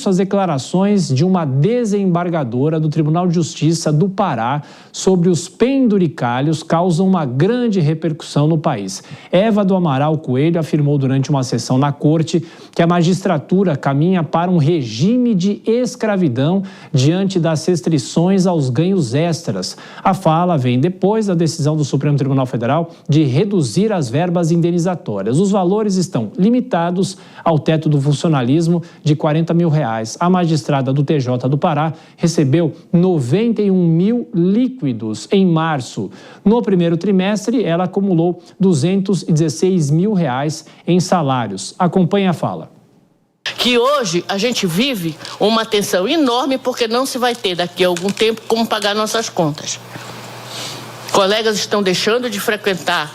isso as declarações de uma desembargadora do Tribunal de Justiça do Pará sobre os penduricalhos causam uma grande repercussão no país. Eva do Amaral Coelho afirmou durante uma sessão na corte que a magistratura caminha para um regime de escravidão diante das restrições aos ganhos extras. A fala vem depois da decisão do Supremo Tribunal Federal de reduzir as verbas indenizatórias. Os valores estão limitados ao teto do funcionalismo de R$40 mil. A magistrada do TJ do Pará recebeu 91 mil líquidos em março. No primeiro trimestre, ela acumulou R$216 mil em salários. Acompanhe a fala. Que hoje a gente vive uma tensão enorme porque não se vai ter daqui a algum tempo como pagar nossas contas. Colegas estão deixando de frequentar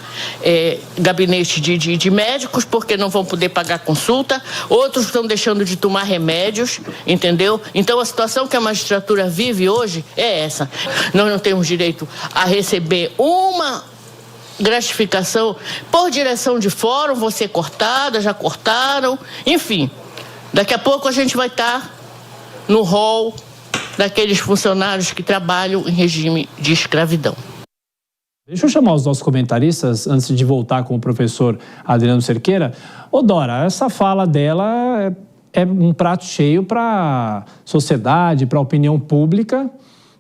gabinete de médicos porque não vão poder pagar consulta. Outros estão deixando de tomar remédios, entendeu? Então, a situação que a magistratura vive hoje é essa. Nós não temos direito a receber uma gratificação por direção de fórum, vão ser cortadas, já cortaram. Enfim, daqui a pouco a gente vai estar no rol daqueles funcionários que trabalham em regime de escravidão. Deixa eu chamar os nossos comentaristas, antes de voltar com o professor Adriano Cerqueira. Ô Dora, essa fala dela é um prato cheio para a sociedade, para a opinião pública,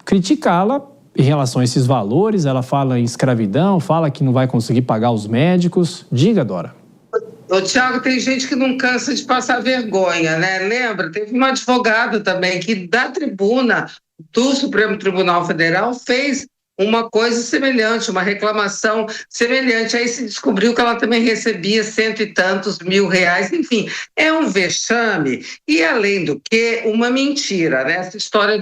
criticá-la em relação a esses valores. Ela fala em escravidão, fala que não vai conseguir pagar os médicos. Diga, Dora. Ô, Tiago, tem gente que não cansa de passar vergonha, né? Lembra? Teve uma advogada também que, da tribuna do Supremo Tribunal Federal, fez uma coisa semelhante, uma reclamação semelhante. Aí se descobriu que ela também recebia cento e tantos mil reais. Enfim, é um vexame e, além do que, uma mentira, né? Essa história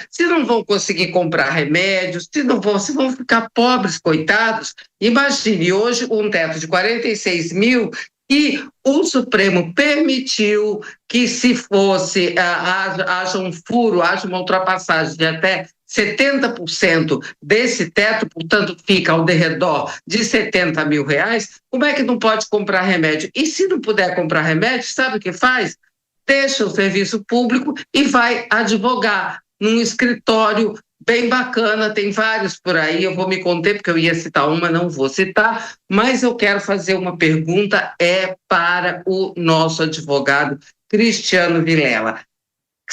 se não vão conseguir comprar remédios, se vão ficar pobres, coitados. Imagine hoje um teto de 46 mil e o Supremo permitiu que, se fosse, haja um furo, haja uma ultrapassagem de até 70% desse teto, portanto, fica ao derredor de 70 mil reais, como é que não pode comprar remédio? E se não puder comprar remédio, sabe o que faz? Deixa o serviço público e vai advogar num escritório bem bacana, tem vários por aí, eu vou me conter porque eu ia citar uma, não vou citar, mas eu quero fazer uma pergunta, para o nosso advogado Cristiano Vilela.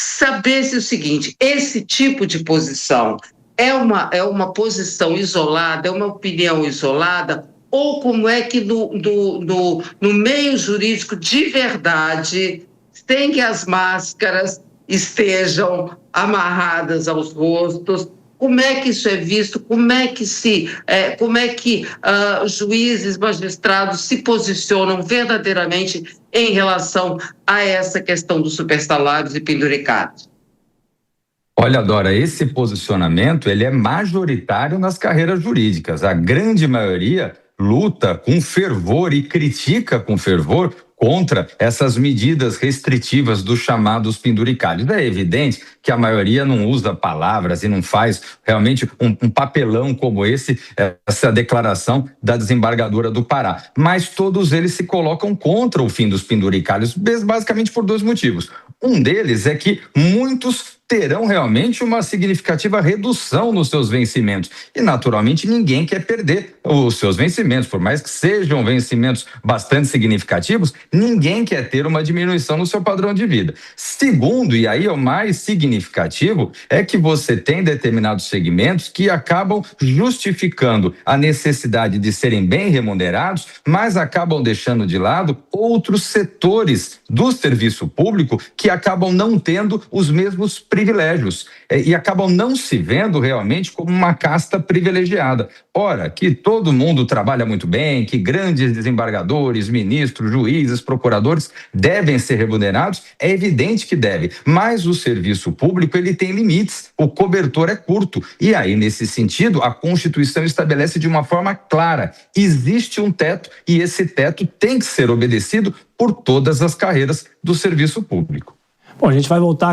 Saber se o seguinte, esse tipo de posição é uma posição isolada, é uma opinião isolada, ou como é que no meio jurídico de verdade, sem que as máscaras estejam amarradas aos rostos, como é que isso é visto, como é que juízes, magistrados se posicionam verdadeiramente em relação a essa questão dos supersalários e penduricados? Olha, Dora, esse posicionamento ele é majoritário nas carreiras jurídicas. A grande maioria luta com fervor e critica com fervor contra essas medidas restritivas dos chamados penduricalhos. É evidente que a maioria não usa palavras e não faz realmente um papelão como essa declaração da desembargadora do Pará. Mas todos eles se colocam contra o fim dos penduricalhos, basicamente por dois motivos. Um deles é que muitos terão realmente uma significativa redução nos seus vencimentos. E, naturalmente, ninguém quer perder os seus vencimentos. Por mais que sejam vencimentos bastante significativos, ninguém quer ter uma diminuição no seu padrão de vida. Segundo, e aí é o mais significativo, é que você tem determinados segmentos que acabam justificando a necessidade de serem bem remunerados, mas acabam deixando de lado outros setores do serviço público que acabam não tendo os mesmos privilégios e acabam não se vendo realmente como uma casta privilegiada. Ora, que todo mundo trabalha muito bem, que grandes desembargadores, ministros, juízes, procuradores devem ser remunerados, é evidente que deve, mas o serviço público ele tem limites, o cobertor é curto e aí nesse sentido a Constituição estabelece de uma forma clara, existe um teto e esse teto tem que ser obedecido por todas as carreiras do serviço público. Bom, a gente vai voltar